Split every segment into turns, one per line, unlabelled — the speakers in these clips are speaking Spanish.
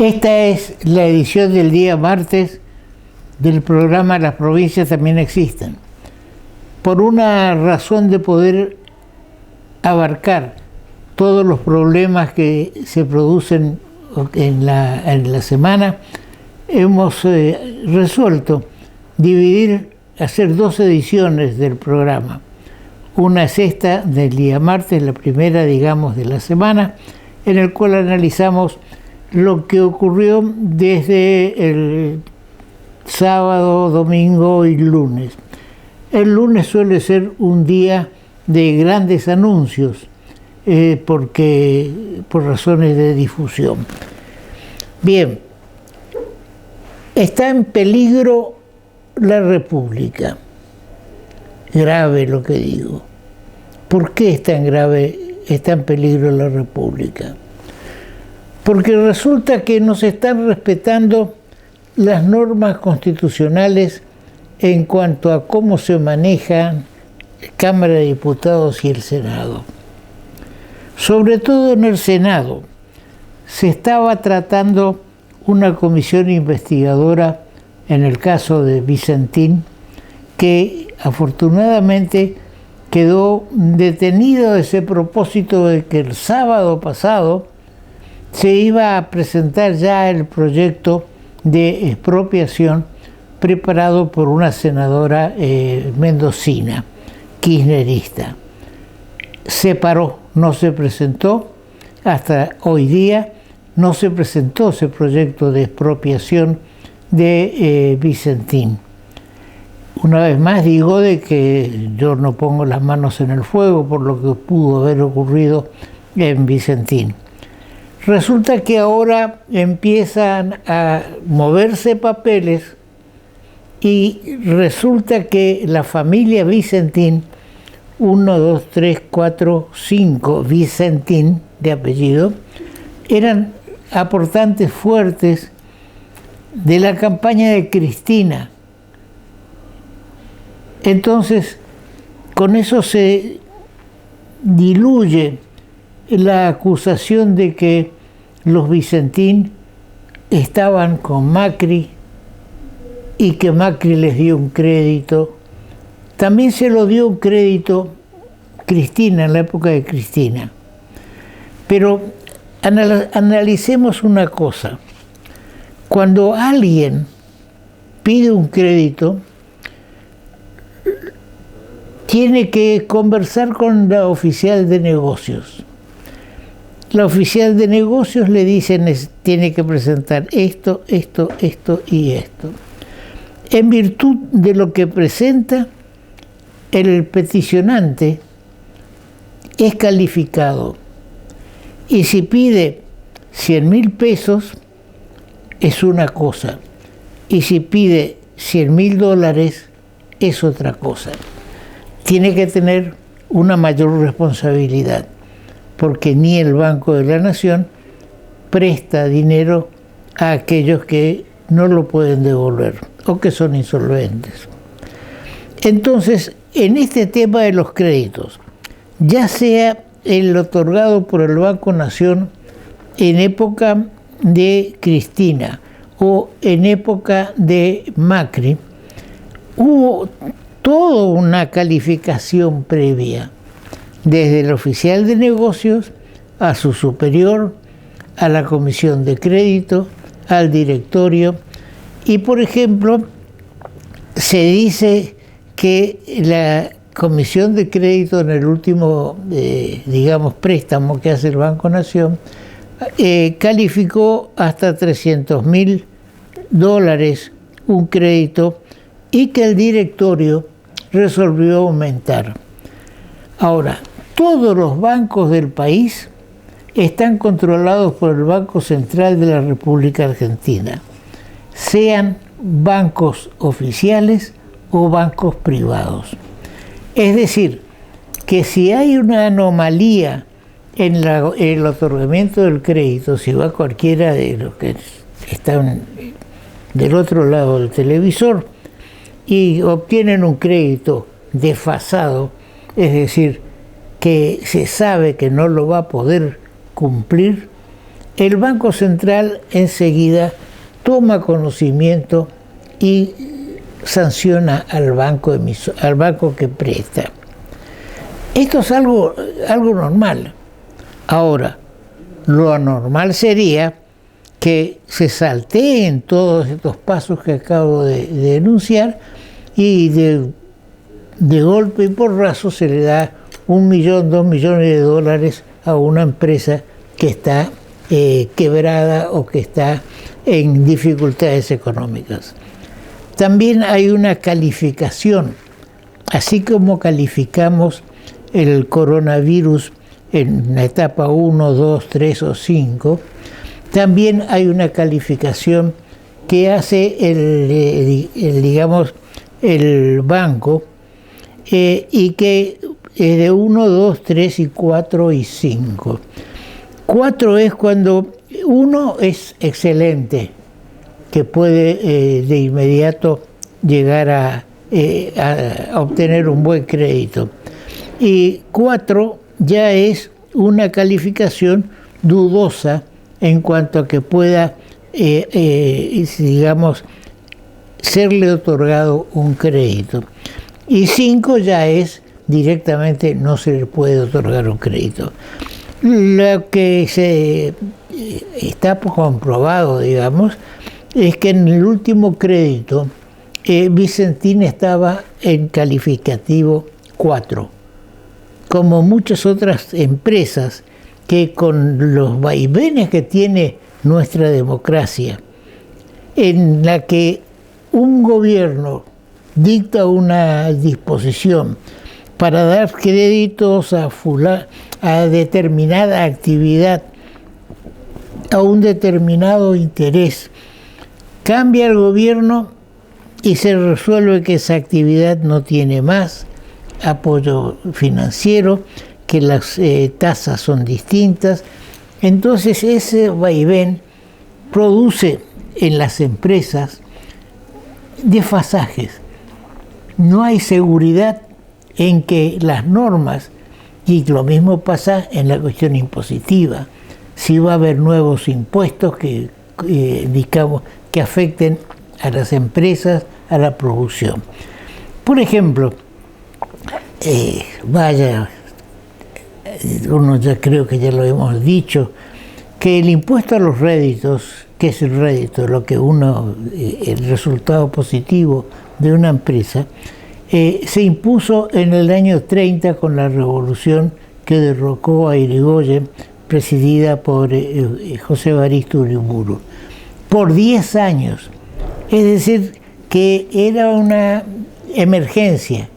Esta es la edición del día martes del programa Las provincias también existen. Por una razón de poder abarcar todos los problemas que se producen en la semana, hemos resuelto hacer 2 ediciones del programa. Una es esta del día martes, la primera, digamos, de la semana, en el cual analizamos lo que ocurrió desde el sábado, domingo y lunes. El lunes suele ser un día de grandes anuncios, porque por razones de difusión. Bien, está en peligro la República. Grave lo que digo. ¿Por qué es tan grave, está en peligro la República? Porque resulta que no se están respetando las normas constitucionales en cuanto a cómo se manejan Cámara de Diputados y el Senado. Sobre todo en el Senado se estaba tratando una comisión investigadora en el caso de Vicentín, que afortunadamente quedó detenido ese propósito de que el sábado pasado se iba a presentar ya el proyecto de expropiación preparado por una senadora mendocina, kirchnerista. Se paró, no se presentó, hasta hoy día no se presentó ese proyecto de expropiación de Vicentín. Una vez más digo de que yo no pongo las manos en el fuego por lo que pudo haber ocurrido en Vicentín. Resulta que ahora empiezan a moverse papeles y resulta que la familia Vicentín, 1, 2, 3, 4, 5 Vicentín de apellido, eran aportantes fuertes de la campaña de Cristina. Entonces, con eso se diluye la acusación de que los Vicentín estaban con Macri y que Macri les dio un crédito. También se lo dio un crédito Cristina, en la época de Cristina. Pero analicemos una cosa. Cuando alguien pide un crédito, tiene que conversar con la oficial de negocios. La oficial de negocios le dice tiene que presentar esto, esto, esto y esto. En virtud de lo que presenta, el peticionante es calificado. Y si pide 100.000 pesos, es una cosa. Y si pide $100.000, es otra cosa. Tiene que tener una mayor responsabilidad, porque ni el Banco de la Nación presta dinero a aquellos que no lo pueden devolver o que son insolventes. Entonces, en este tema de los créditos, ya sea el otorgado por el Banco Nación en época de Cristina o en época de Macri, hubo toda una calificación previa, desde el oficial de negocios a su superior, a la comisión de crédito, al directorio. Y, por ejemplo, se dice que la comisión de crédito en el último, préstamo que hace el Banco Nación, calificó hasta $300.000 un crédito y que el directorio resolvió aumentar. Ahora, todos los bancos del país están controlados por el Banco Central de la República Argentina, sean bancos oficiales o bancos privados. Es decir, que si hay una anomalía en el otorgamiento del crédito, si va cualquiera de los que están del otro lado del televisor y obtienen un crédito desfasado, es decir, que se sabe que no lo va a poder cumplir, el Banco Central enseguida toma conocimiento y sanciona al banco que presta. Esto es algo normal. Ahora, lo anormal sería que se salteen todos estos pasos que acabo de denunciar y de golpe y porrazo se le da 1 millón, 2 millones de dólares a una empresa que está quebrada o que está en dificultades económicas. También hay una calificación, así como calificamos el coronavirus en la etapa 1, 2, 3 o 5, también hay una calificación que hace el banco y que es de 1, 2, 3 y 4 y 5. 4 es cuando 1 es excelente, que puede de inmediato llegar a obtener un buen crédito. Y 4 ya es una calificación dudosa en cuanto a que pueda, serle otorgado un crédito. Y 5 ya es directamente no se le puede otorgar un crédito. Lo que se está comprobado, es que en el último crédito Vicentín estaba en calificativo 4, como muchas otras empresas que con los vaivenes que tiene nuestra democracia, en la que un gobierno dicta una disposición para dar créditos a determinada actividad, a un determinado interés, cambia el gobierno y se resuelve que esa actividad no tiene más apoyo financiero, que las tasas son distintas. Entonces ese vaivén produce en las empresas desfasajes. No hay seguridad en que las normas, y lo mismo pasa en la cuestión impositiva, si va a haber nuevos impuestos que afecten a las empresas, a la producción. Por ejemplo, uno ya creo que ya lo hemos dicho, que el impuesto a los réditos, que es el rédito, el resultado positivo de una empresa, se impuso en el año 30 con la revolución que derrocó a Irigoyen, presidida por José Evaristo Uriburu, por 10 años. Es decir, que era una emergencia.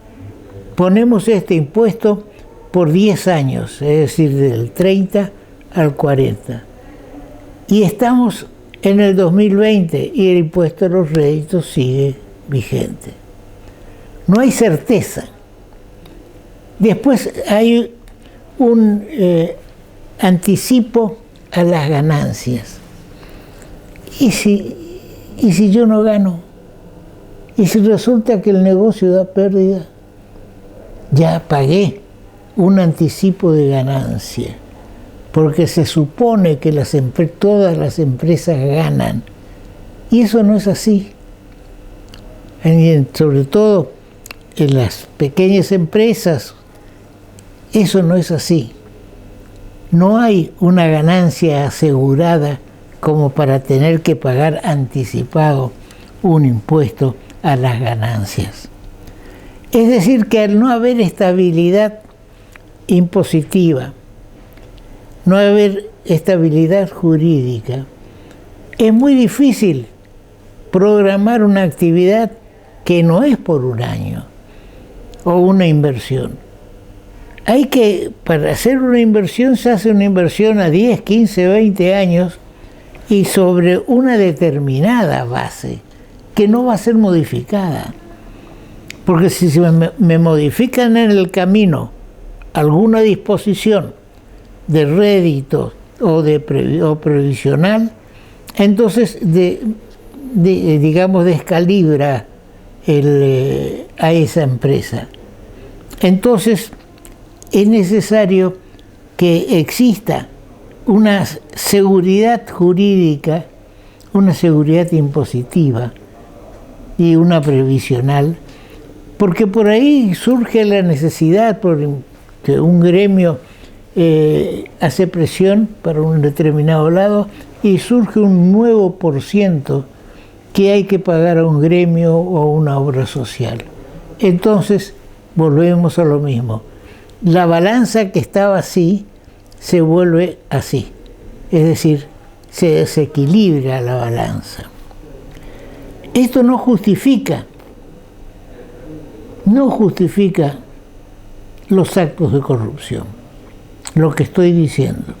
Ponemos este impuesto por 10 años, es decir, del 30 al 40. Y estamos en el 2020 y el impuesto a los réditos sigue vigente. No hay certeza. Después hay un anticipo a las ganancias. ¿Y si yo no gano? ¿Y si resulta que el negocio da pérdida? Ya pagué un anticipo de ganancia, porque se supone que todas las empresas ganan. Y eso no es así. Sobre todo en las pequeñas empresas, eso no es así. No hay una ganancia asegurada como para tener que pagar anticipado un impuesto a las ganancias. Es decir, que al no haber estabilidad impositiva, no haber estabilidad jurídica, es muy difícil programar una actividad que no es por un año o una inversión. Para hacer una inversión se hace una inversión a 10, 15, 20 años y sobre una determinada base que no va a ser modificada. Porque si me modifican en el camino alguna disposición de rédito o previsional, entonces descalibra a esa empresa. Entonces es necesario que exista una seguridad jurídica, una seguridad impositiva y una previsional, porque por ahí surge la necesidad, porque un gremio hace presión para un determinado lado y surge un nuevo % que hay que pagar a un gremio o a una obra social. Entonces volvemos a lo mismo. La balanza que estaba así se vuelve así, es decir, se desequilibra la balanza. Esto no justifica los actos de corrupción, lo que estoy diciendo.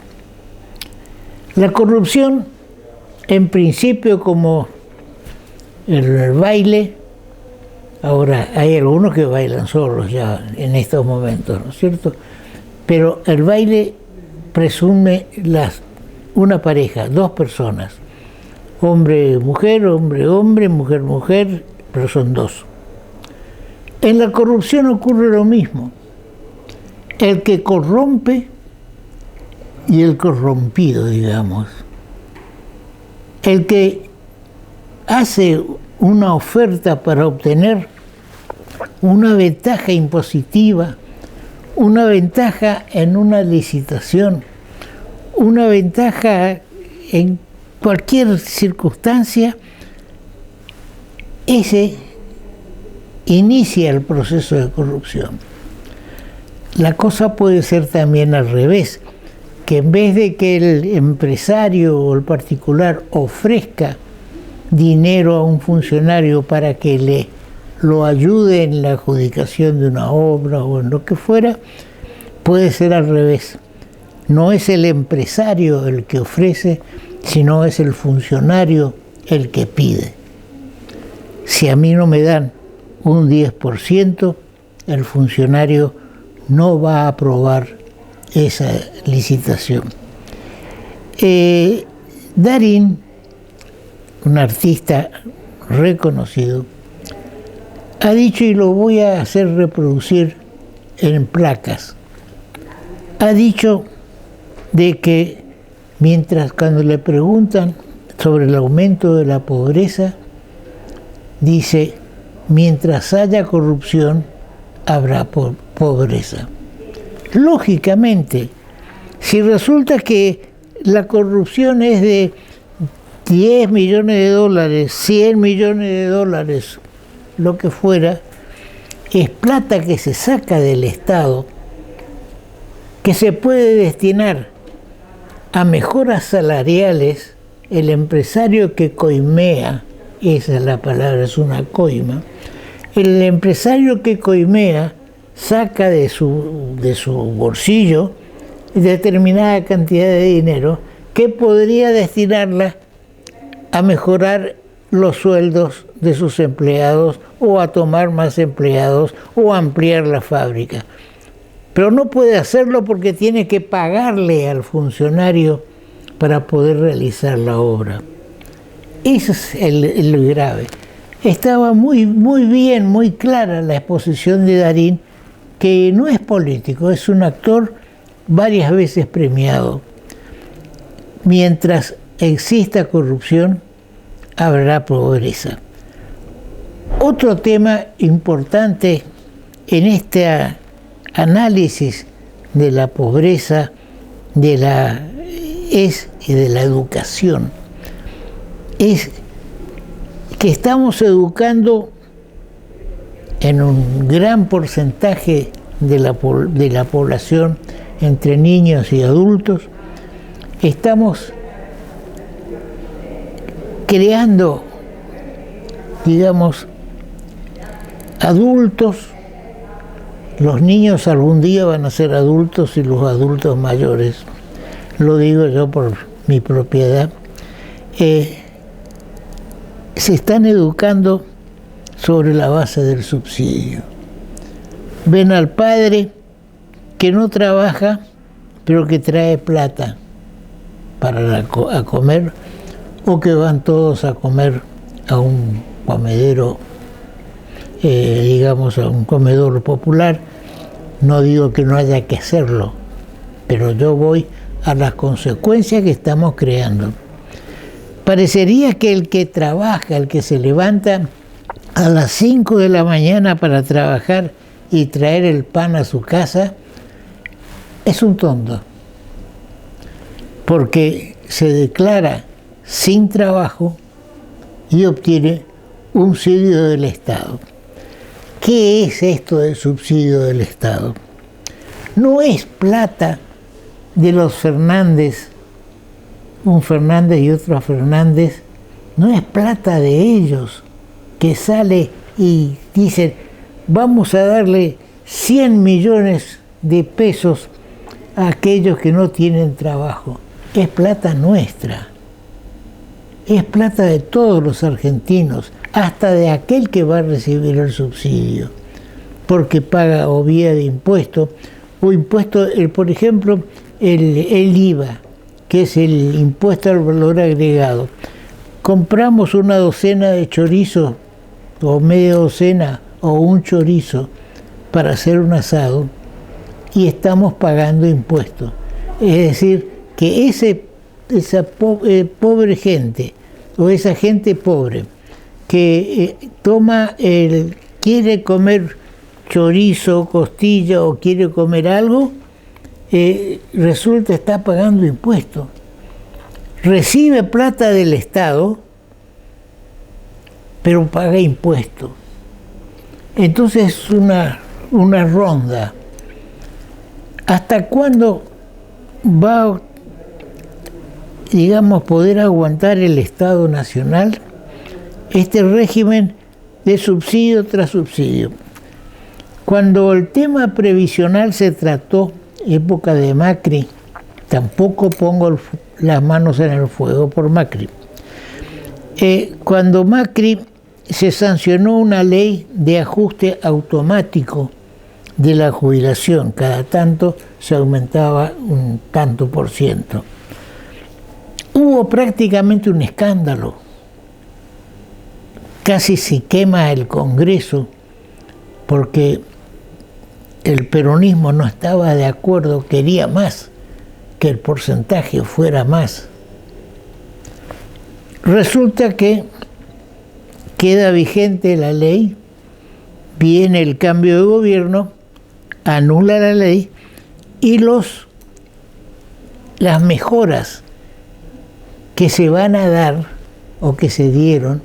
La corrupción, en principio, como el baile, ahora hay algunos que bailan solos ya en estos momentos, ¿no es cierto? Pero el baile presume una pareja, 2 personas, hombre-mujer, hombre-hombre, mujer-mujer, pero son 2. En la corrupción ocurre lo mismo. El que corrompe y el corrompido, digamos. El que hace una oferta para obtener una ventaja impositiva, una ventaja en una licitación, una ventaja en cualquier circunstancia, ese inicia el proceso de corrupción. La cosa puede ser también al revés, que en vez de que el empresario o el particular ofrezca dinero a un funcionario para que lo ayude en la adjudicación de una obra o en lo que fuera, puede ser al revés. No es el empresario el que ofrece, sino es el funcionario el que pide. Si a mí no me dan un 10%, el funcionario no va a aprobar esa licitación. Darín, un artista reconocido, ha dicho, y lo voy a hacer reproducir en placas, ha dicho de que cuando le preguntan sobre el aumento de la pobreza, dice, mientras haya corrupción, habrá pobreza. Lógicamente, si resulta que la corrupción es de 10 millones de dólares, 100 millones de dólares, lo que fuera, es plata que se saca del Estado, que se puede destinar a mejoras salariales. El empresario que coimea, esa es la palabra, es una coima, el empresario que coimea saca de su bolsillo determinada cantidad de dinero que podría destinarla a mejorar los sueldos de sus empleados o a tomar más empleados o a ampliar la fábrica. Pero no puede hacerlo porque tiene que pagarle al funcionario para poder realizar la obra. Eso es lo grave. Estaba muy bien, muy clara la exposición de Darín, que no es político, es un actor varias veces premiado. Mientras exista corrupción, habrá pobreza. Otro tema importante en este análisis de la pobreza y de la educación es que estamos educando en un gran porcentaje de la población entre niños y adultos, estamos creando, digamos, adultos. Los niños algún día van a ser adultos y los adultos mayores, lo digo yo por mi propiedad, se están educando sobre la base del subsidio. Ven al padre que no trabaja, pero que trae plata para a comer, o que van todos a comer a un comedero, digamos, a un comedor popular. No digo que no haya que hacerlo, pero yo voy a las consecuencias que estamos creando. Parecería que el que trabaja, el que se levanta a las 5 de la mañana para trabajar y traer el pan a su casa, es un tonto, porque se declara sin trabajo y obtiene un subsidio del Estado. ¿Qué es esto del subsidio del Estado? No es plata de los Fernández, un Fernández y otro Fernández, no es plata de ellos que sale y dicen vamos a darle 100 millones de pesos a aquellos que no tienen trabajo. Es plata nuestra, es plata de todos los argentinos, hasta de aquel que va a recibir el subsidio, porque paga o vía de impuesto, o impuesto, por ejemplo, el IVA, que es el impuesto al valor agregado. Compramos una docena de chorizos, o media docena, o un chorizo, para hacer un asado, y estamos pagando impuestos. Es decir, que esa pobre gente, o esa gente pobre, que quiere comer chorizo, costilla, o quiere comer algo, resulta está pagando impuestos. Recibe plata del Estado, pero paga impuestos. Entonces es una ronda. ¿Hasta cuándo va, digamos, poder aguantar el Estado Nacional este régimen de subsidio tras subsidio? Cuando el tema previsional se trató, época de Macri, tampoco pongo las manos en el fuego por Macri. Cuando Macri se sancionó una ley de ajuste automático de la jubilación, cada tanto se aumentaba un tanto por ciento. Hubo prácticamente un escándalo. Casi se quema el Congreso porque el peronismo no estaba de acuerdo, quería más, que el porcentaje fuera más. Resulta que queda vigente la ley, viene el cambio de gobierno, anula la ley y las mejoras que se van a dar o que se dieron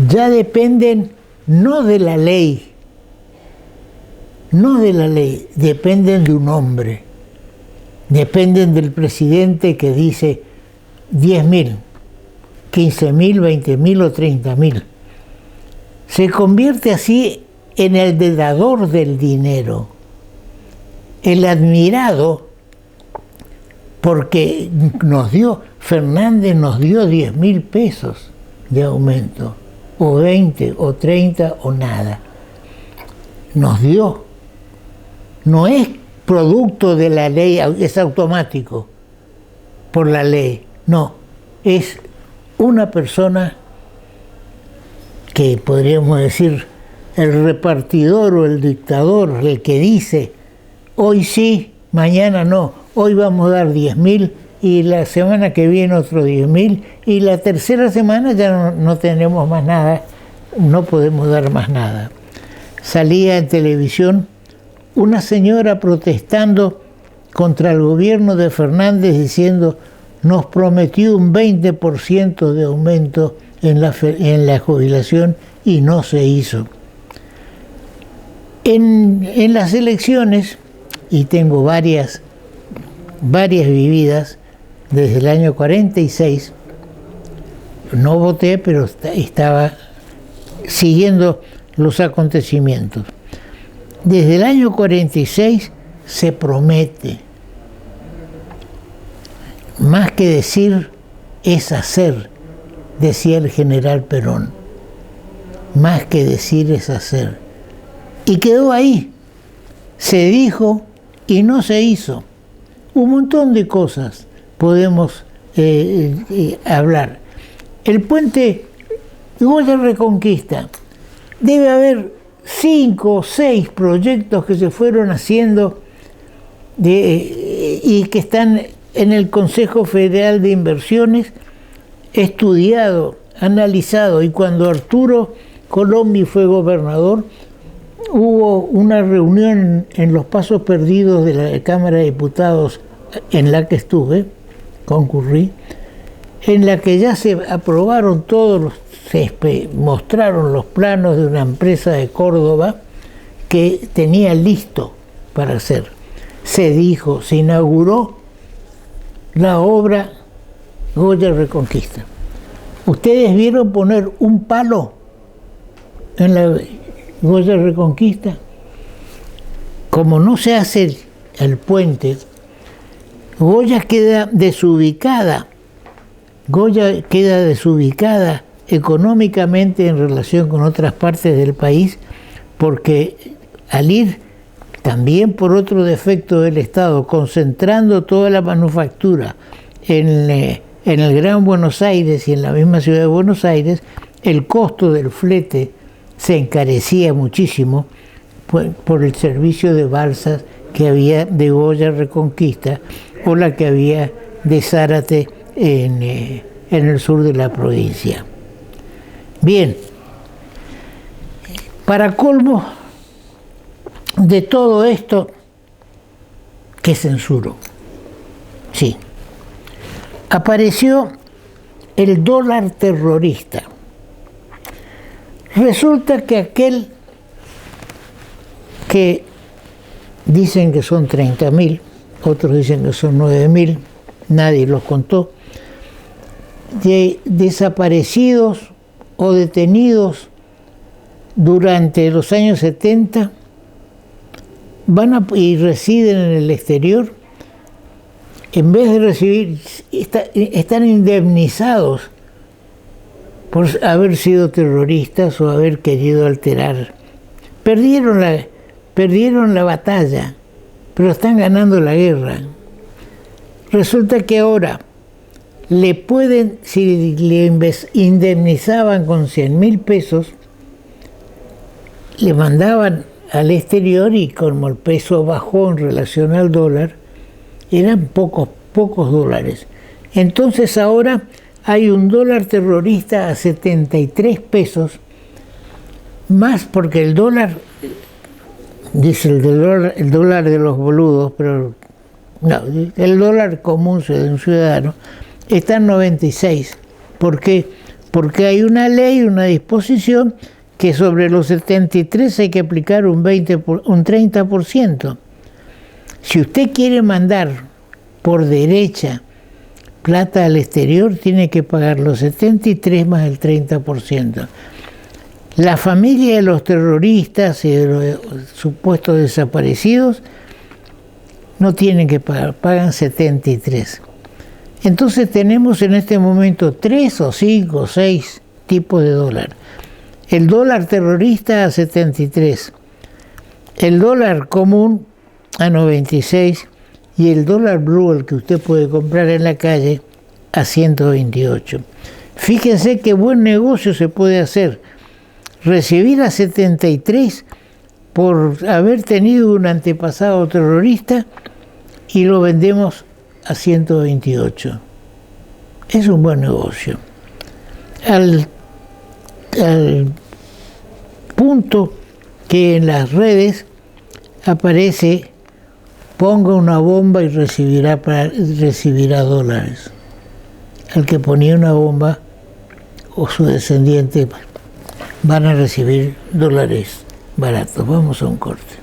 ya dependen no de la ley, dependen de un hombre, dependen del presidente que dice 10.000, 15.000, 20.000 o 30.000. Se convierte así en el dador del dinero, el admirado, porque Fernández nos dio 10.000 pesos de aumento, o 20, o 30, o nada. Nos dio. No es producto de la ley, es automático por la ley. No, es una persona que podríamos decir el repartidor o el dictador, el que dice hoy sí, mañana no, hoy vamos a dar 10.000 y la semana que viene otro 10.000 y la tercera semana ya no tenemos más nada, no podemos dar más nada. Salía en televisión una señora protestando contra el gobierno de Fernández diciendo nos prometió un 20% de aumento en la jubilación y no se hizo. En las elecciones, y tengo varias vividas, desde el año 46, no voté, pero estaba siguiendo los acontecimientos. Desde el año 46 se promete. Más que decir es hacer, decía el general Perón. Más que decir es hacer. Y quedó ahí. Se dijo y no se hizo. Un montón de cosas podemos hablar. El puente igual de Reconquista. Debe haber 5 o 6 proyectos que se fueron haciendo y que están en el Consejo Federal de Inversiones, estudiado, analizado. Y cuando Arturo Colombi fue gobernador, hubo una reunión en los Pasos Perdidos de la Cámara de Diputados, en la que estuve, concurrí, en la que ya se aprobaron se mostraron los planos de una empresa de Córdoba que tenía listo para hacer. Se inauguró la obra Goya Reconquista. ¿Ustedes vieron poner un palo en la Goya Reconquista? Como no se hace el puente, Goya queda desubicada. Goya queda desubicada económicamente en relación con otras partes del país, porque al ir también por otro defecto del Estado, concentrando toda la manufactura en el Gran Buenos Aires y en la misma ciudad de Buenos Aires, el costo del flete se encarecía muchísimo por el servicio de balsas que había de Goya Reconquista o la que había de Zárate en el sur de la provincia. Bien, para colmo de todo esto, que censuró, sí, apareció el dólar terrorista. Resulta que aquel que dicen que son 30.000, otros dicen que son 9.000, nadie los contó, de desaparecidos o detenidos durante los años 70 y residen en el exterior, en vez de recibir, están indemnizados por haber sido terroristas o haber querido alterar. Perdieron la batalla, pero están ganando la guerra. Resulta que ahora si le indemnizaban con 100.000 pesos, le mandaban al exterior, y como el peso bajó en relación al dólar, eran pocos dólares. Entonces ahora hay un dólar terrorista a 73 pesos, más porque el dólar, dice el dólar de los boludos, pero no, el dólar común de un ciudadano, está en 96. ¿Por qué? Porque hay una ley, una disposición, que sobre los 73 hay que aplicar un 30%. Si usted quiere mandar por derecha plata al exterior, tiene que pagar los 73 más el 30%. La familia de los terroristas y de los supuestos desaparecidos no tienen que pagar, pagan 73. Entonces tenemos en este momento 3 o 5 o 6 tipos de dólar. El dólar terrorista a 73, el dólar común a 96 y el dólar blue, el que usted puede comprar en la calle, a 128. Fíjense qué buen negocio se puede hacer. Recibir a 73 por haber tenido un antepasado terrorista y lo vendemos a 128. Es un buen negocio. Al punto que en las redes aparece: ponga una bomba y recibirá dólares. Al que ponía una bomba o su descendiente van a recibir dólares baratos. Vamos a un corte.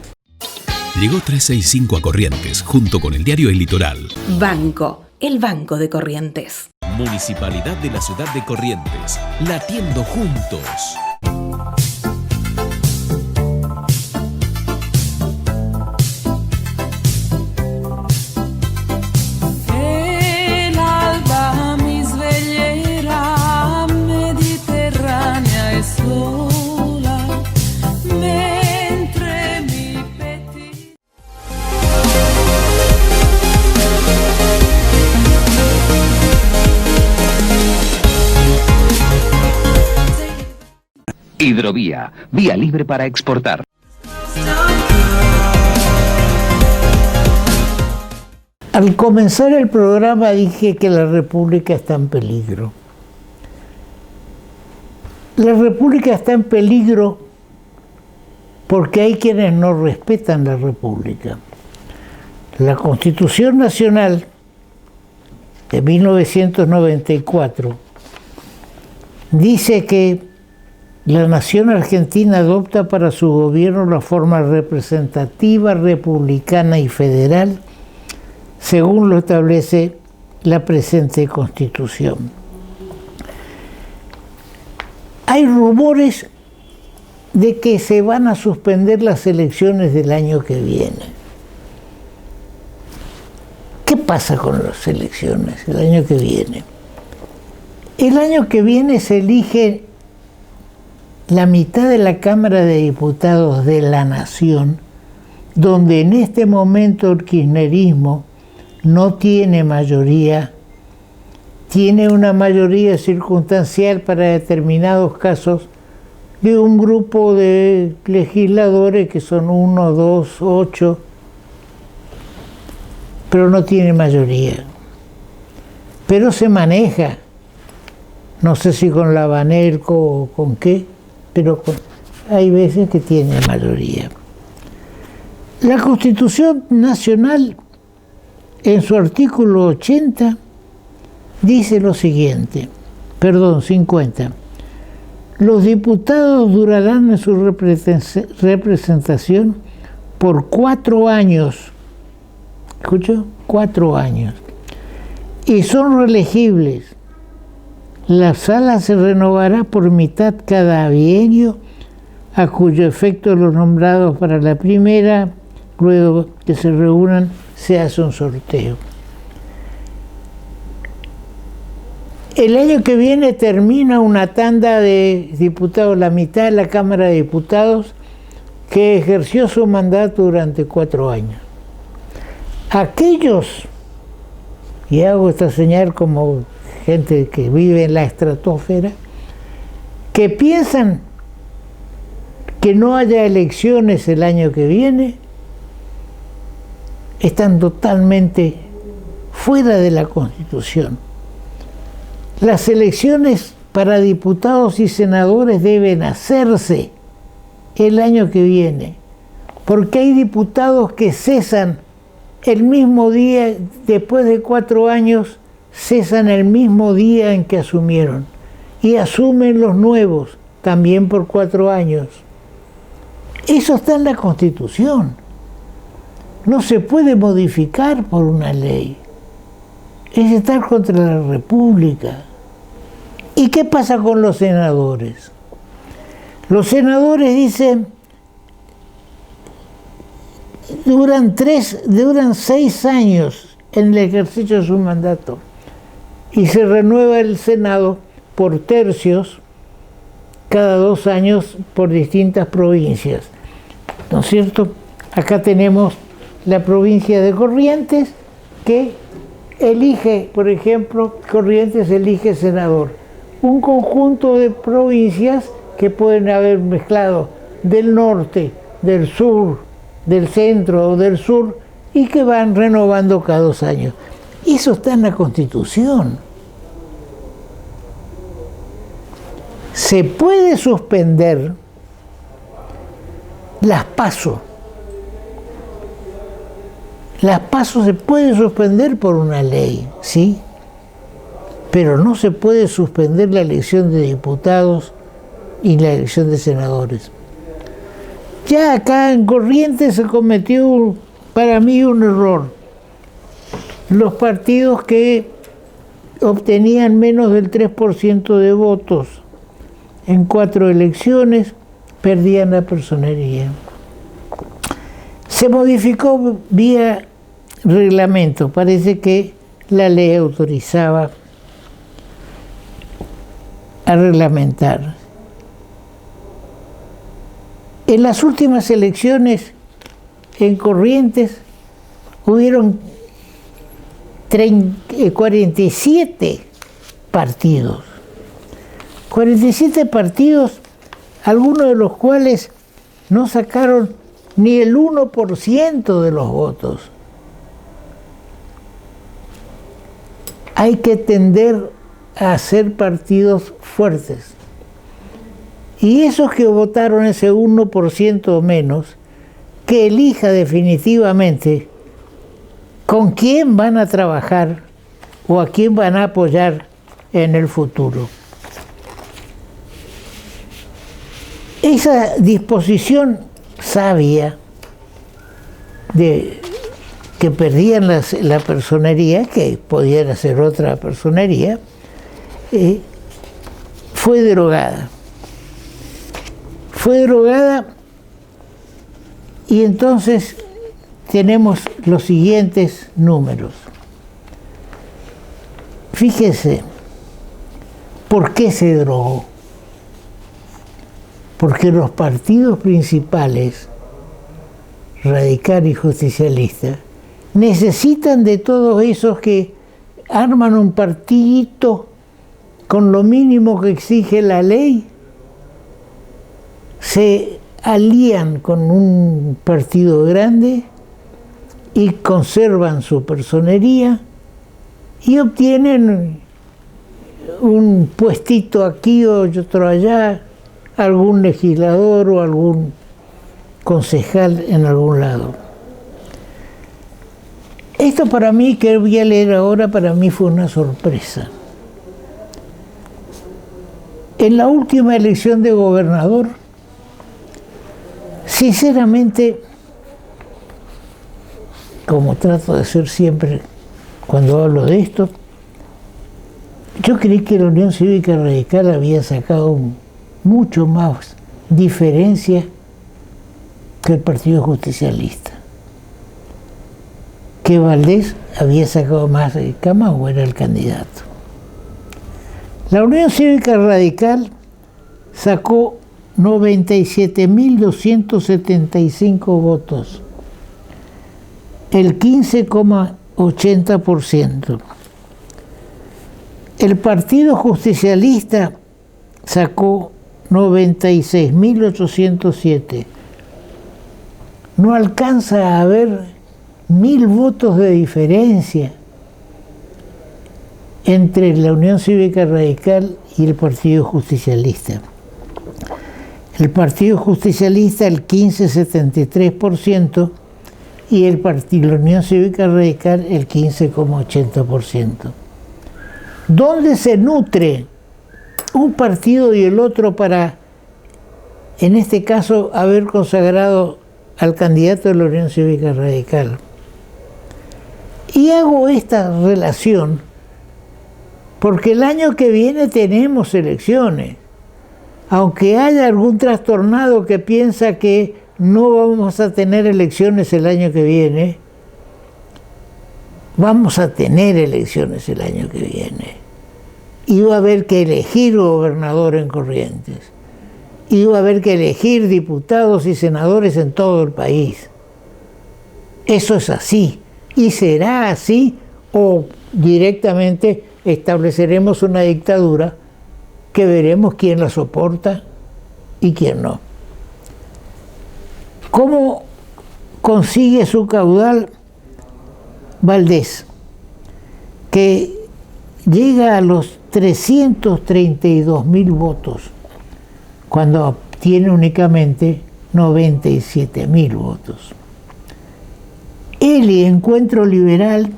Llegó 365 a Corrientes, junto con el diario El Litoral.
Banco, el Banco de Corrientes.
Municipalidad de la Ciudad de Corrientes, latiendo juntos.
El alba mi sveglierà, mediterranea e sola, mentre mi petti.
Hidrovía, vía libre para exportar.
Al comenzar el programa dije que la República está en peligro. La República está en peligro porque hay quienes no respetan la República. La Constitución Nacional de 1994 dice que la nación argentina adopta para su gobierno la forma representativa, republicana y federal, según lo establece la presente Constitución. Hay rumores de que se van a suspender las elecciones del año que viene. ¿Qué pasa con las elecciones el año que viene? El año que viene se elige la mitad de la Cámara de Diputados de la Nación, donde en este momento el kirchnerismo no tiene mayoría, tiene una mayoría circunstancial para determinados casos de un grupo de legisladores que son 1, 2, 8, pero no tiene mayoría. Pero se maneja, no sé si con la Banelco o con qué, pero hay veces que tiene mayoría. La Constitución Nacional, en su artículo 80, dice lo siguiente, 50. Los diputados durarán en su representación por 4 años. ¿Escuchó? 4 años. Y son reelegibles. La sala se renovará por mitad cada bienio, a cuyo efecto los nombrados para la primera, luego que se reúnan, se hace un sorteo. El año que viene termina una tanda de diputados, la mitad de la Cámara de Diputados, que ejerció su mandato durante 4 años. Aquellos, y hago esta señal como gente que vive en la estratosfera, que piensan que no haya elecciones el año que viene, están totalmente fuera de la Constitución. Las elecciones para diputados y senadores deben hacerse el año que viene, porque hay diputados que cesan el mismo día, después de 4 años, cesan el mismo día en que asumieron, y asumen los nuevos, también por 4 años. Eso está en la Constitución. No se puede modificar por una ley. Es estar contra la República. ¿Y qué pasa con los senadores? Los senadores dicen, duran 6 años en el ejercicio de su mandato y se renueva el Senado por tercios cada 2 años por distintas provincias, ¿no es cierto? Acá tenemos la provincia de Corrientes que elige, por ejemplo, Corrientes elige senador. Un conjunto de provincias que pueden haber mezclado del norte, del sur, del centro o del sur y que van renovando cada 2 años. Eso está en la Constitución. Se puede suspender las PASO. Las PASO se puede suspender por una ley, ¿sí? Pero no se puede suspender la elección de diputados y la elección de senadores. Ya acá en Corrientes se cometió, para mí, un error. Los partidos que obtenían menos del 3% de votos en 4 elecciones perdían la personería. Se modificó vía reglamento. Parece que la ley autorizaba a reglamentar. En las últimas elecciones en Corrientes hubieron 47 partidos. 47 partidos, algunos de los cuales no sacaron ni el 1% de los votos. hay que tender a hacer partidos fuertes. Y esos que votaron ese 1% o menos, que elija definitivamente con quién van a trabajar o a quién van a apoyar en el futuro. Esa disposición sabia de que perdían la personería, que podían hacer otra personería, fue derogada. Fue derogada y entonces tenemos los siguientes números. Fíjese, ¿por qué se derogó? Porque los partidos principales, radical y justicialista, necesitan de todos esos que arman un partidito con lo mínimo que exige la ley, se alían con un partido grande y conservan su personería y obtienen un puestito aquí o otro allá, algún legislador o algún concejal en algún lado. Esto para mí, que voy a leer ahora, para mí fue una sorpresa. En la última elección de gobernador, sinceramente, como trato de ser siempre cuando hablo de esto, yo creí que la Unión Cívica Radical había sacado mucho más diferencia que el Partido Justicialista. Que Valdés había sacado más de Camagüey, era el candidato. La Unión Cívica Radical sacó 97.275 votos, el 15,80%. El Partido Justicialista sacó 96.807. No alcanza a haber 1.000 votos de diferencia entre la Unión Cívica Radical y el Partido Justicialista. El Partido Justicialista el 15,73% y la Unión Cívica Radical el 15,80%. ¿Dónde se nutre un partido y el otro para, en este caso, haber consagrado al candidato de la Unión Cívica Radical? Y hago esta relación porque el año que viene tenemos elecciones. Aunque haya algún trastornado que piensa que no vamos a tener elecciones el año que viene, vamos a tener elecciones el año que viene. Y va a haber que elegir gobernador en Corrientes. Y va a haber que elegir diputados y senadores en todo el país. Eso es así. Y será así, o directamente estableceremos una dictadura que veremos quién la soporta y quién no. ¿Cómo consigue su caudal Valdés? Que llega a los 332.000 votos, cuando obtiene únicamente 97.000 votos. Eli, Encuentro Liberal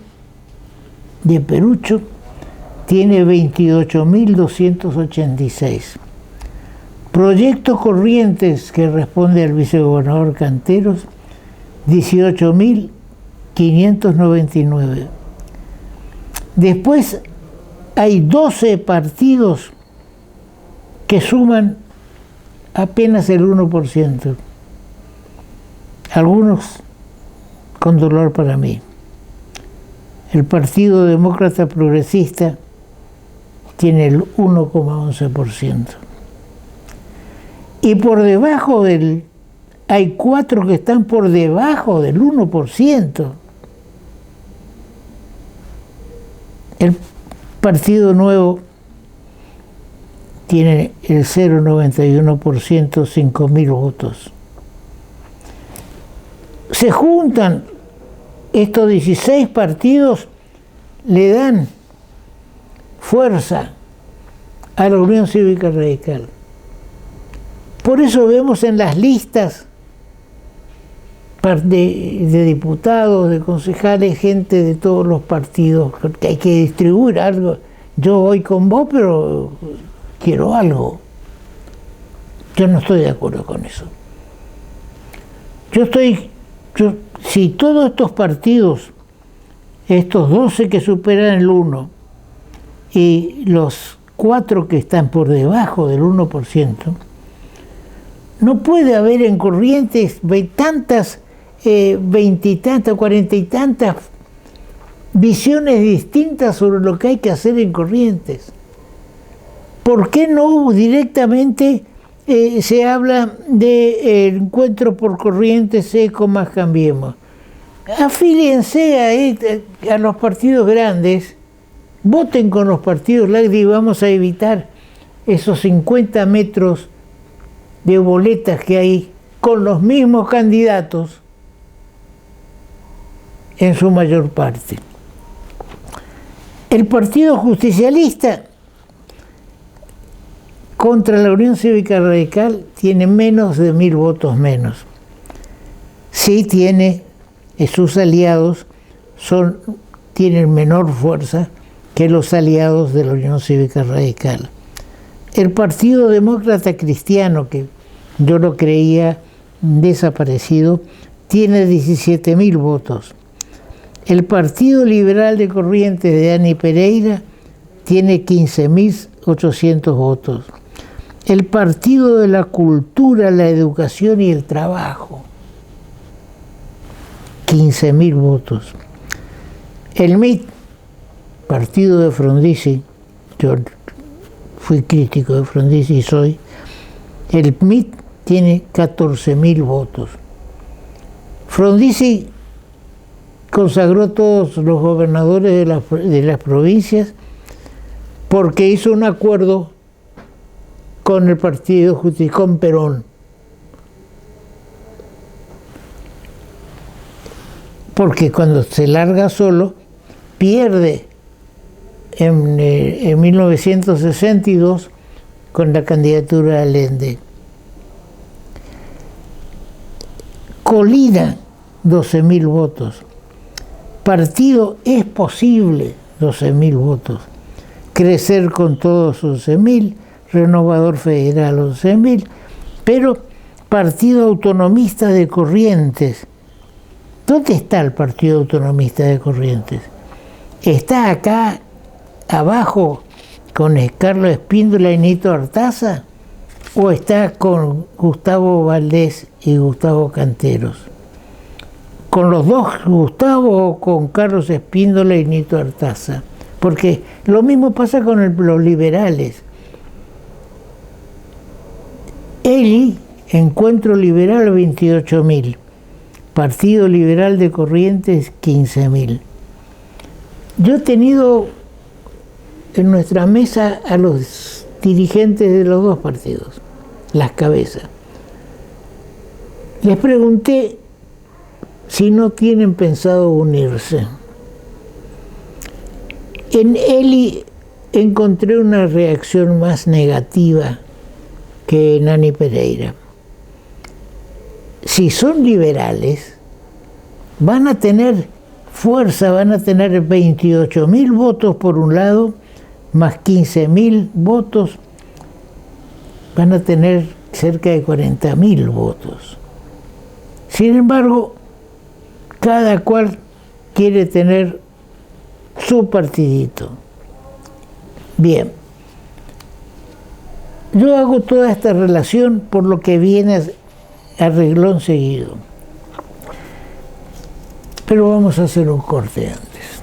de Perucho, tiene 28.286. Proyecto Corrientes, que responde al vicegobernador Canteros, 18.599. Después hay 12 partidos que suman apenas el 1%. Algunos con dolor para mí. El Partido Demócrata Progresista tiene el 1,11%. Y por debajo hay 4 que están por debajo del 1%. El Partido Nuevo tiene el 0,91%, 5.000 votos. Se juntan estos 16 partidos, le dan fuerza a la Unión Cívica Radical. Por eso vemos en las listas de diputados, de concejales, gente de todos los partidos, que hay que distribuir algo. Yo voy con vos, pero quiero algo. Yo no estoy de acuerdo con eso. Si todos estos partidos, estos 12 que superan el 1 y los 4 que están por debajo del 1%, no puede haber en Corrientes tantas, 20 y tantas, 40 y tantas visiones distintas sobre lo que hay que hacer en Corrientes. ¿Por qué no directamente se habla de encuentro por Corrientes, ECO más Cambiemos? Afíliense a los partidos grandes, voten con los partidos grandes y vamos a evitar esos 50 metros de boletas que hay con los mismos candidatos en su mayor parte. El Partido Justicialista contra la Unión Cívica Radical tiene menos de 1000 votos menos. Sí tiene, sus aliados tienen menor fuerza que los aliados de la Unión Cívica Radical. El Partido Demócrata Cristiano, que yo lo creía desaparecido, tiene 17.000 votos. El Partido Liberal de Corrientes de Dani Pereira tiene 15.800 votos. El Partido de la Cultura, la Educación y el Trabajo, 15.000 votos. El MIT, partido de Frondizi, yo fui crítico de Frondizi y soy, el MIT tiene 14.000 votos. Frondizi consagró todos los gobernadores de las provincias porque hizo un acuerdo con el Partido Justicia, con Perón. Porque cuando se larga solo, pierde en 1962 con la candidatura de Allende. Colina, 12.000 votos. Partido Es Posible, 12.000 votos. Crecer con Todos, 11.000. Renovador Federal, 11.000. Pero Partido Autonomista de Corrientes. ¿Dónde está el Partido Autonomista de Corrientes? ¿Está acá abajo con Carlos Espíndola y Nito Artaza? ¿O está con Gustavo Valdés y Gustavo Canteros? ¿Con los dos Gustavo o con Carlos Espíndola y Nito Artaza? Porque lo mismo pasa con los liberales. Eli, Encuentro Liberal, 28.000. Partido Liberal de Corrientes, 15.000. Yo he tenido en nuestra mesa a los dirigentes de los dos partidos, las cabezas. Les pregunté si no tienen pensado unirse. En Eli encontré una reacción más negativa que en Dani Pereira. Si son liberales, van a tener fuerza, van a tener 28.000 votos por un lado, más 15.000 votos, van a tener cerca de 40.000 votos. Sin embargo, cada cual quiere tener su partidito. Bien, yo hago toda esta relación por lo que viene a reglón seguido. Pero vamos a hacer un corte antes.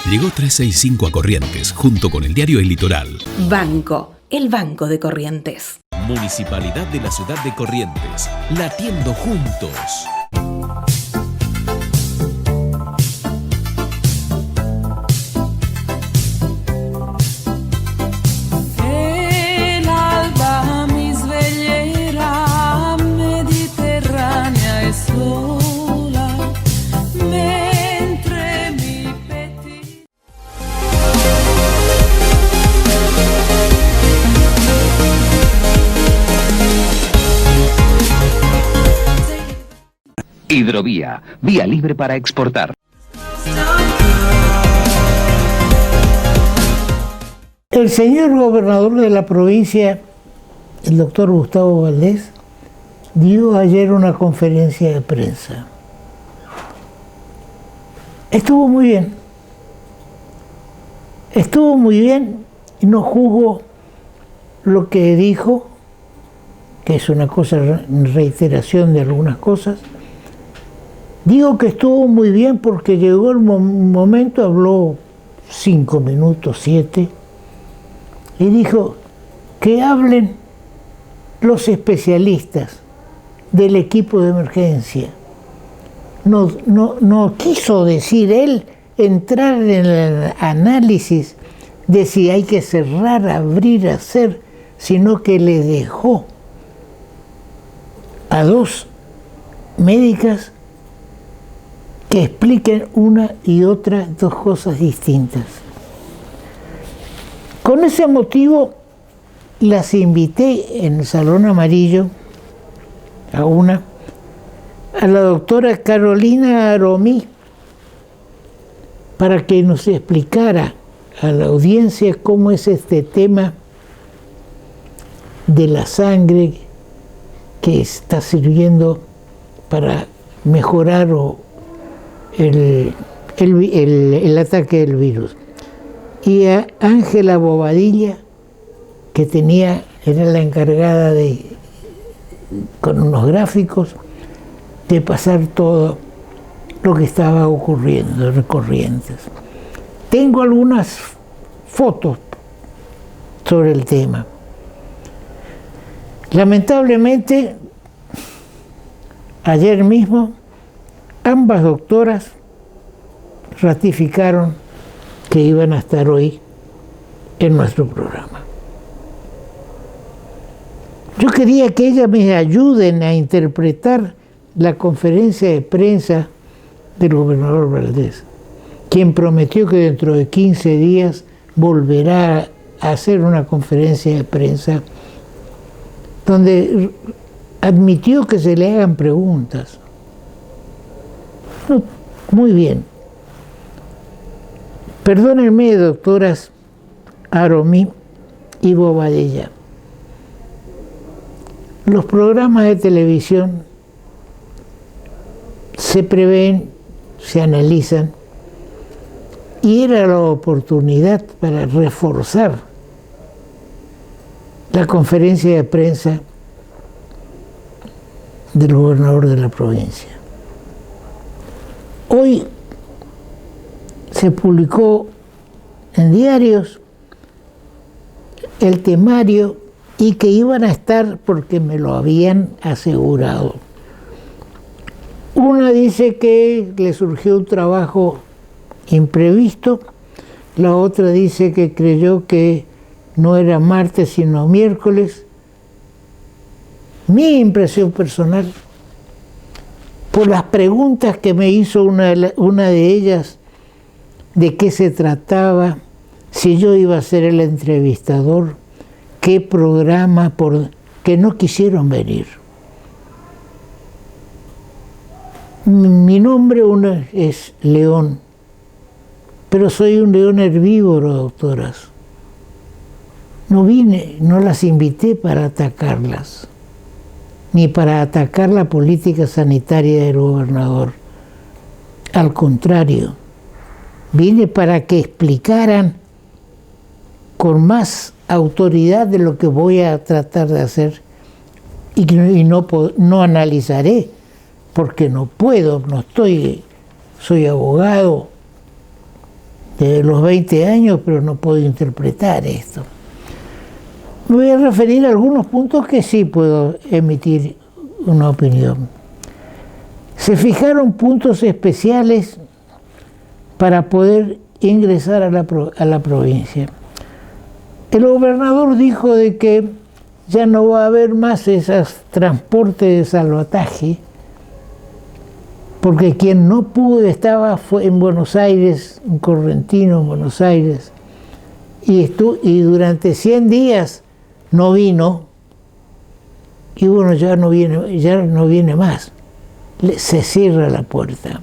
Llegó 365 a Corrientes, junto con el diario El Litoral.
Banco, el Banco de Corrientes.
Municipalidad de la Ciudad de Corrientes, latiendo juntos.
El alba mi sveglierà, mediterranea e sola, mentre mi petti.
Hidrovía, vía libre para exportar.
El señor gobernador de la provincia, el doctor Gustavo Valdés, dio ayer una conferencia de prensa. Estuvo muy bien. Estuvo muy bien y no juzgo lo que dijo, que es una cosa, reiteración de algunas cosas. Digo que estuvo muy bien porque llegó el momento, habló 5 minutos, 7, y dijo que hablen los especialistas del equipo de emergencia. No quiso decir él entrar en el análisis de si hay que cerrar, abrir, hacer, sino que le dejó a 2 médicas que expliquen una y otra 2 cosas distintas. Con ese motivo las invité en el Salón Amarillo a la doctora Carolina Aromí para que nos explicara a la audiencia cómo es este tema de la sangre que está sirviendo para mejorar el ataque del virus. Y a Ángela Bobadilla, que era la encargada con unos gráficos, de pasar todo lo que estaba ocurriendo en Corrientes. Tengo algunas fotos sobre el tema. Lamentablemente, ayer mismo, ambas doctoras ratificaron que iban a estar hoy en nuestro programa. Yo quería que ellas me ayuden a interpretar la conferencia de prensa del gobernador Valdés, quien prometió que dentro de 15 días volverá a hacer una conferencia de prensa donde admitió que se le hagan preguntas. Muy bien. Perdónenme, doctoras Aromí y Bobadilla. Los programas de televisión se prevén, se analizan, y era la oportunidad para reforzar la conferencia de prensa del gobernador de la provincia. Hoy se publicó en diarios el temario y que iban a estar porque me lo habían asegurado. Una dice que le surgió un trabajo imprevisto, la otra dice que creyó que no era martes sino miércoles. Mi impresión personal, por las preguntas que me hizo una de ellas, de qué se trataba, si yo iba a ser el entrevistador, qué programa, que no quisieron venir. Mi nombre es León, pero soy un león herbívoro, doctoras. No las invité para atacarlas, ni para atacar la política sanitaria del gobernador. Al contrario, vine para que explicaran con más autoridad de lo que voy a tratar de hacer y no analizaré, porque no puedo, soy abogado desde los 20 años, pero no puedo interpretar esto. Me voy a referir a algunos puntos que sí puedo emitir una opinión. Se fijaron puntos especiales para poder ingresar a la provincia. El gobernador dijo de que ya no va a haber más esos transportes de salvataje, porque quien no pudo fue en Buenos Aires, un correntino en Buenos Aires, y durante 100 días no vino, y bueno, ya no viene más. se cierra la puerta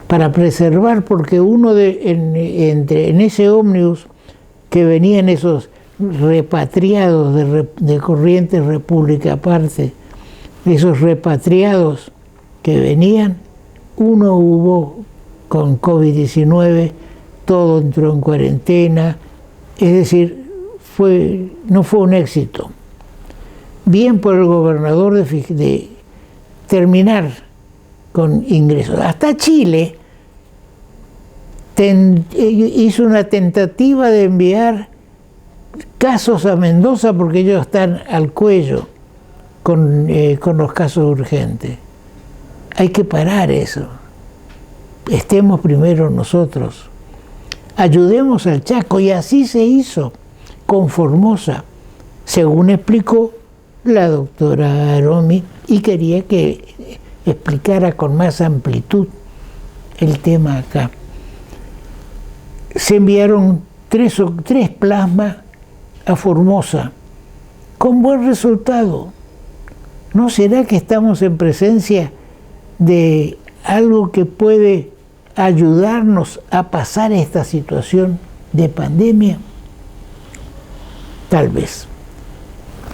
para preservar, porque uno en ese ómnibus que venían esos repatriados de Corrientes República aparte, esos repatriados que venían, uno hubo con COVID-19, todo entró en cuarentena, es decir, no fue un éxito. Bien por el gobernador de terminar con ingresos. Hasta Chile hizo una tentativa de enviar casos a Mendoza porque ellos están al cuello con los casos urgentes. Hay que parar eso. Estemos primero nosotros. Ayudemos al Chaco, y así se hizo con Formosa, según explicó la doctora Aromi, y quería que explicara con más amplitud el tema acá. Se enviaron tres plasmas a Formosa, con buen resultado. ¿No será que estamos en presencia de algo que puede ayudarnos a pasar esta situación de pandemia? Tal vez.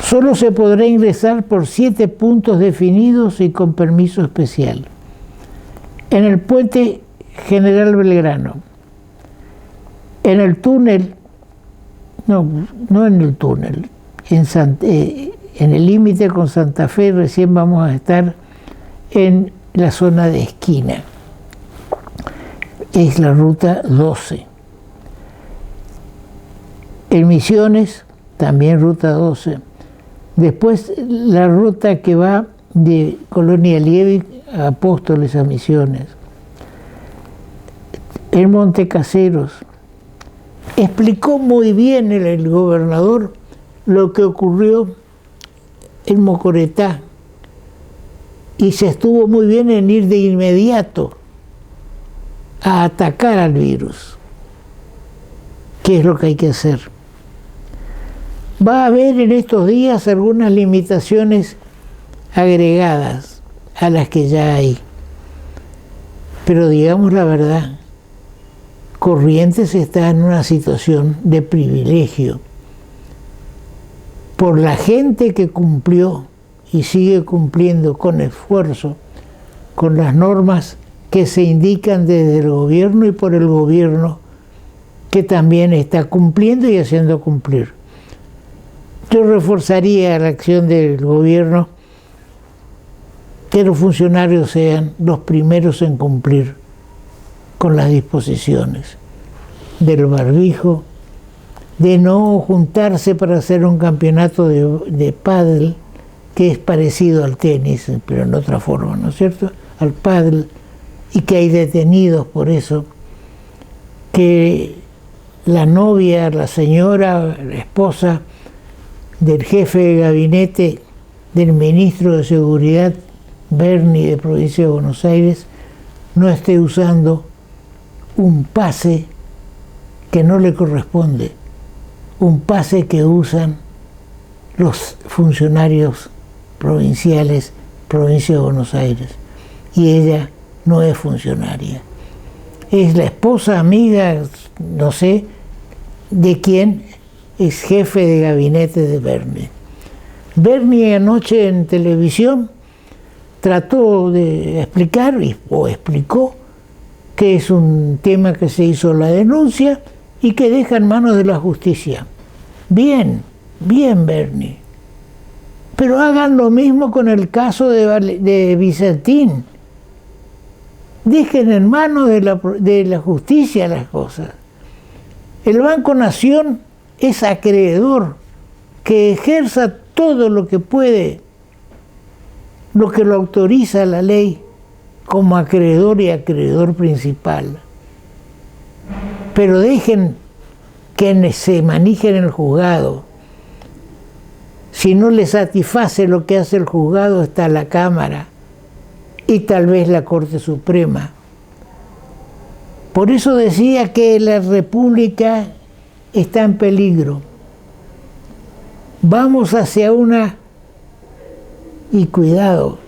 Solo se podrá ingresar por 7 puntos definidos y con permiso especial. En el puente General Belgrano, en el túnel, no en el túnel, en el límite con Santa Fe recién vamos a estar en la zona de esquina. Es la ruta 12. En Misiones, también ruta 12. Después la ruta que va de Colonia Liebig a Apóstoles a Misiones. En Montecaseros. Explicó muy bien el gobernador lo que ocurrió en Mocoretá, y se estuvo muy bien en ir de inmediato a atacar al virus, que es lo que hay que hacer. Va a haber en estos días algunas limitaciones agregadas a las que ya hay, pero digamos la verdad, Corrientes está en una situación de privilegio por la gente que cumplió y sigue cumpliendo con esfuerzo con las normas que se indican desde el gobierno, y por el gobierno que también está cumpliendo y haciendo cumplir. Yo reforzaría la acción del gobierno, que los funcionarios sean los primeros en cumplir con las disposiciones del barbijo, de no juntarse para hacer un campeonato de pádel, que es parecido al tenis, pero en otra forma, ¿no es cierto?, al pádel, y que hay detenidos por eso, que la novia, la señora, la esposa del jefe de gabinete del ministro de Seguridad, Berni, de Provincia de Buenos Aires, no esté usando un pase que no le corresponde, un pase que usan los funcionarios provinciales, Provincia de Buenos Aires, y ella no es funcionaria. Es la esposa, amiga, no sé, de quién es jefe de gabinete de Berni. Berni anoche en televisión trató de explicar, o explicó, que es un tema que se hizo la denuncia y que deja en manos de la justicia. Bien, bien, Berni. Pero hagan lo mismo con el caso de Vicentín. Dejen en manos de la justicia las cosas. El Banco Nación es acreedor, que ejerza todo lo que puede, lo que lo autoriza la ley, como acreedor y acreedor principal. Pero dejen que se manejen el juzgado. Si no les satisface lo que hace el juzgado, está la Cámara y tal vez la Corte Suprema. Por eso decía que la República está en peligro. Vamos hacia una, y cuidado,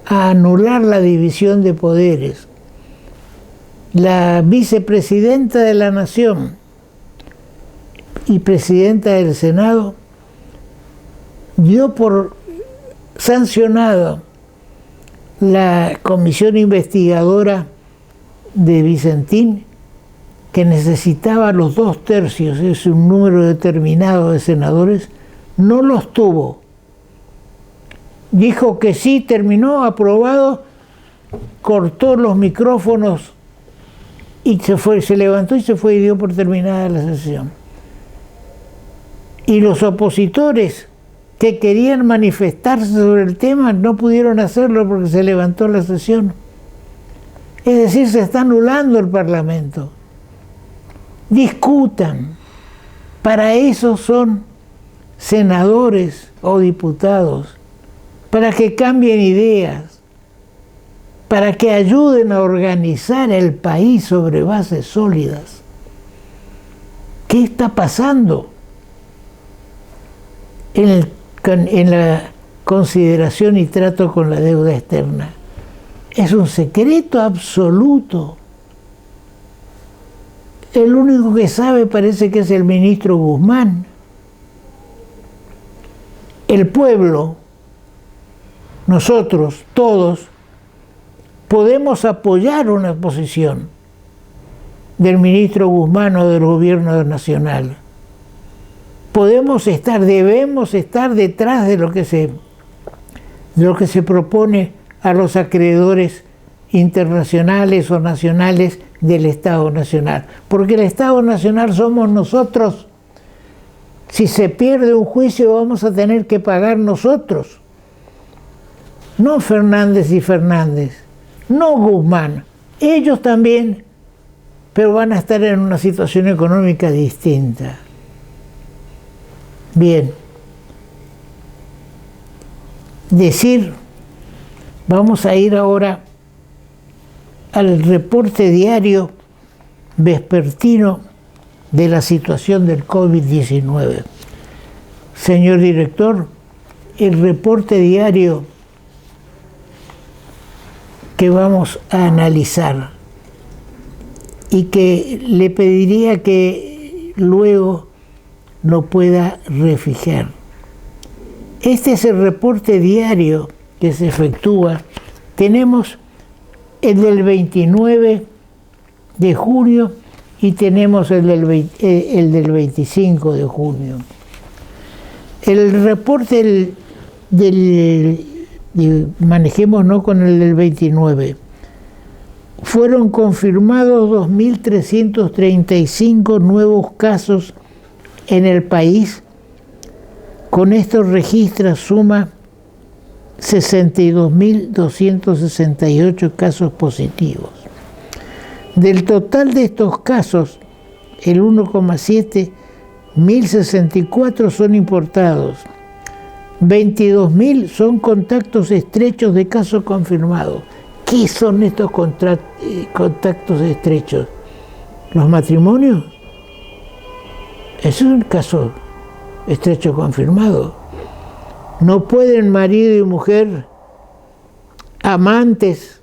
a anular la división de poderes. La vicepresidenta de la Nación y presidenta del Senado dio por sancionado la comisión investigadora de Vicentín, que necesitaba los 2/3, es un número determinado de senadores, no los tuvo. Dijo que sí, terminó, aprobado, cortó los micrófonos y se levantó y se fue y dio por terminada la sesión. Y los opositores que querían manifestarse sobre el tema no pudieron hacerlo porque se levantó la sesión. Es decir, se está anulando el Parlamento. Discutan. Para eso son senadores o diputados, para que cambien ideas, para que ayuden a organizar el país sobre bases sólidas. ¿Qué está pasando en la consideración y trato con la deuda externa? Es un secreto absoluto. El único que sabe parece que es el ministro Guzmán. El pueblo, nosotros, todos, podemos apoyar una posición del ministro Guzmán o del gobierno nacional. Podemos estar, debemos estar detrás de lo que se propone a los acreedores internacionales o nacionales del Estado Nacional. Porque el Estado Nacional somos nosotros. Si se pierde un juicio vamos a tener que pagar nosotros. No Fernández y Fernández, no Guzmán. Ellos también, pero van a estar en una situación económica distinta. Bien. Vamos a ir ahora al reporte diario vespertino de la situación del COVID-19. Señor director, el reporte diario que vamos a analizar y que le pediría que luego lo pueda refijar. Este es el reporte diario que se efectúa. Tenemos el del 29 de junio y tenemos el del 25 de junio. El reporte manejémonos con el del 29. Fueron confirmados 2.335 nuevos casos en el país. Con esto suma 62.268 casos positivos. Del total de estos casos, el 1,7, 1.064 son importados. 22.000 son contactos estrechos de casos confirmados. ¿Qué son estos contactos estrechos? ¿Los matrimonios? Es un caso estrecho confirmado. No pueden marido y mujer, amantes,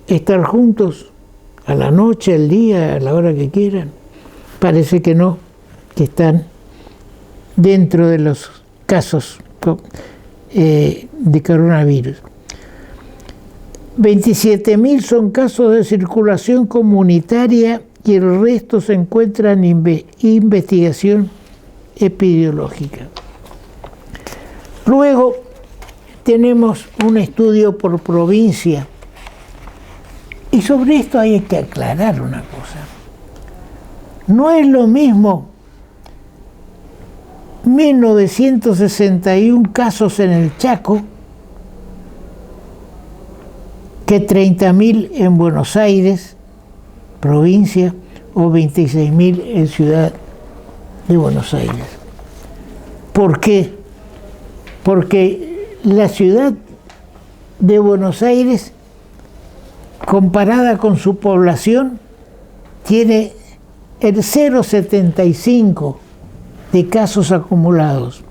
estar juntos a la noche, al día, a la hora que quieran. Parece que no, que están dentro de los casos de coronavirus. 27.000 son casos de circulación comunitaria y el resto se encuentra en investigación epidemiológica. Luego tenemos un estudio por provincia y sobre esto hay que aclarar una cosa. No es lo mismo 1.961 casos en el Chaco que 30.000 en Buenos Aires, provincia, o 26.000 en Ciudad de Buenos Aires. ¿Por qué? Porque la ciudad de Buenos Aires, comparada con su población, tiene el 0,75 de casos acumulados.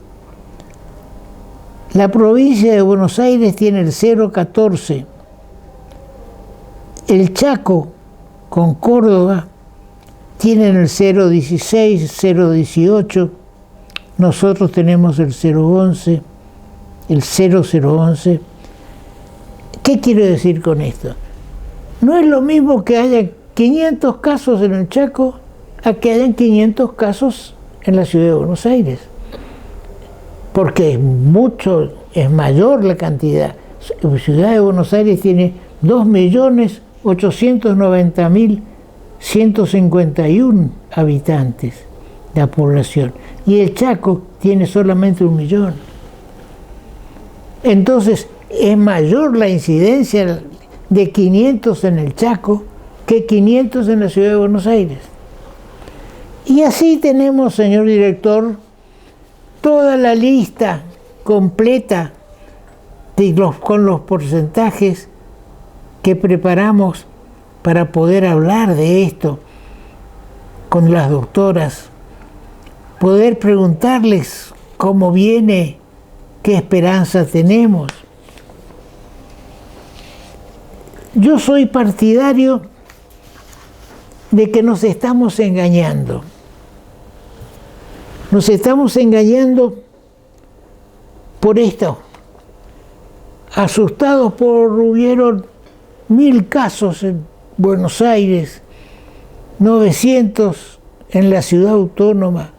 La provincia de Buenos Aires tiene el 0,14. El Chaco con Córdoba tienen el 0,16, 0,18. Nosotros tenemos el 0,11, el 0,011. ¿Qué quiero decir con esto? No es lo mismo que haya 500 casos en el Chaco a que hayan 500 casos en la ciudad de Buenos Aires, porque es mayor la cantidad. La ciudad de Buenos Aires tiene 2.890.151 habitantes de la población, y el Chaco tiene solamente 1 millón. Entonces es mayor la incidencia de 500 en el Chaco que 500 en la ciudad de Buenos Aires. Y así tenemos, señor director, toda la lista completa con los porcentajes que preparamos para poder hablar de esto con las doctoras, poder preguntarles cómo viene, qué esperanza tenemos. Yo soy partidario de que nos estamos engañando. Nos estamos engañando por esto. Asustados hubieron 1000 casos en Buenos Aires, 900 en la ciudad autónoma.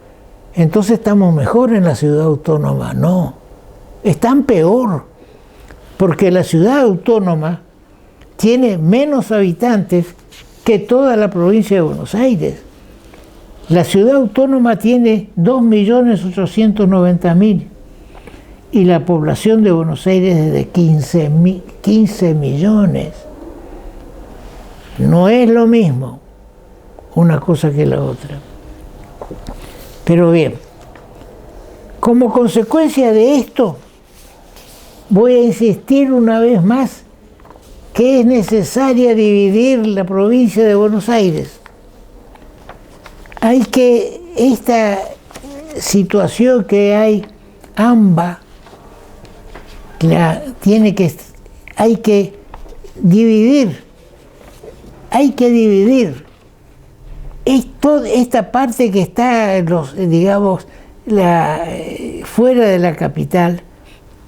Entonces estamos mejor en la ciudad autónoma. No, están peor, porque la ciudad autónoma tiene menos habitantes que toda la provincia de Buenos Aires. La ciudad autónoma tiene 2.890.000 y la población de Buenos Aires es de 15 millones. No es lo mismo una cosa que la otra. Pero bien, como consecuencia de esto, voy a insistir una vez más que es necesaria dividir la provincia de Buenos Aires. Esta situación que hay, AMBA, hay que dividir. Esta parte que está, fuera de la capital,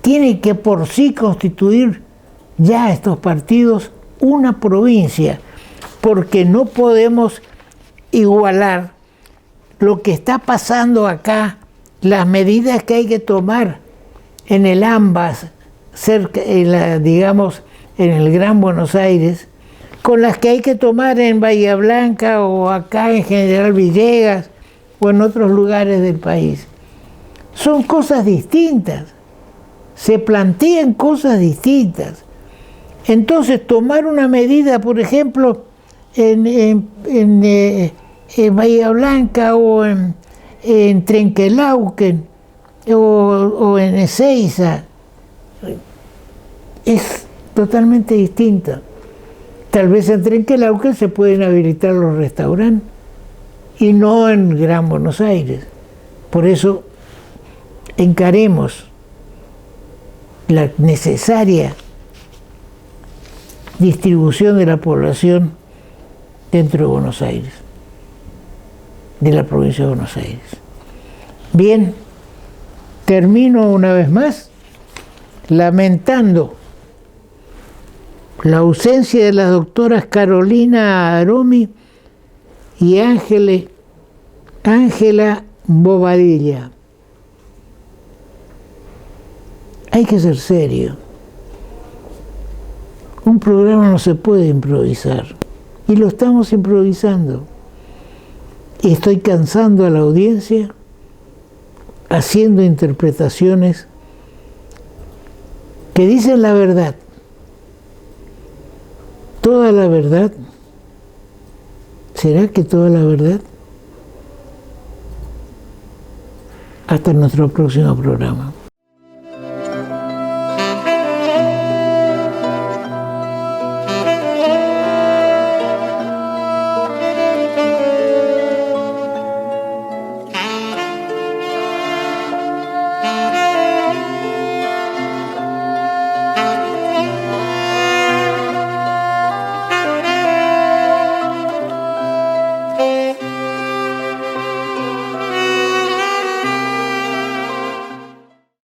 tiene que por sí constituir ya estos partidos una provincia, porque no podemos igualar lo que está pasando acá, las medidas que hay que tomar en el AMBA, en el Gran Buenos Aires, con las que hay que tomar en Bahía Blanca o acá en General Villegas o en otros lugares del país. Son cosas distintas, se plantean cosas distintas. Entonces, tomar una medida, por ejemplo, en Bahía Blanca o en Trenquelauquen o en Ezeiza, es totalmente distinta. Tal vez en Trenquelauquen se pueden habilitar los restaurantes y no en Gran Buenos Aires. Por eso encaremos la necesaria distribución de la población dentro de Buenos Aires, de la provincia de Buenos Aires. Bien, termino una vez más lamentando la ausencia de las doctoras Carolina Aromi y Ángela Bobadilla. Hay que ser serio. Un programa no se puede improvisar, y lo estamos improvisando. Y estoy cansando a la audiencia haciendo interpretaciones que dicen la verdad, toda la verdad. ¿Será que toda la verdad? Hasta nuestro próximo programa.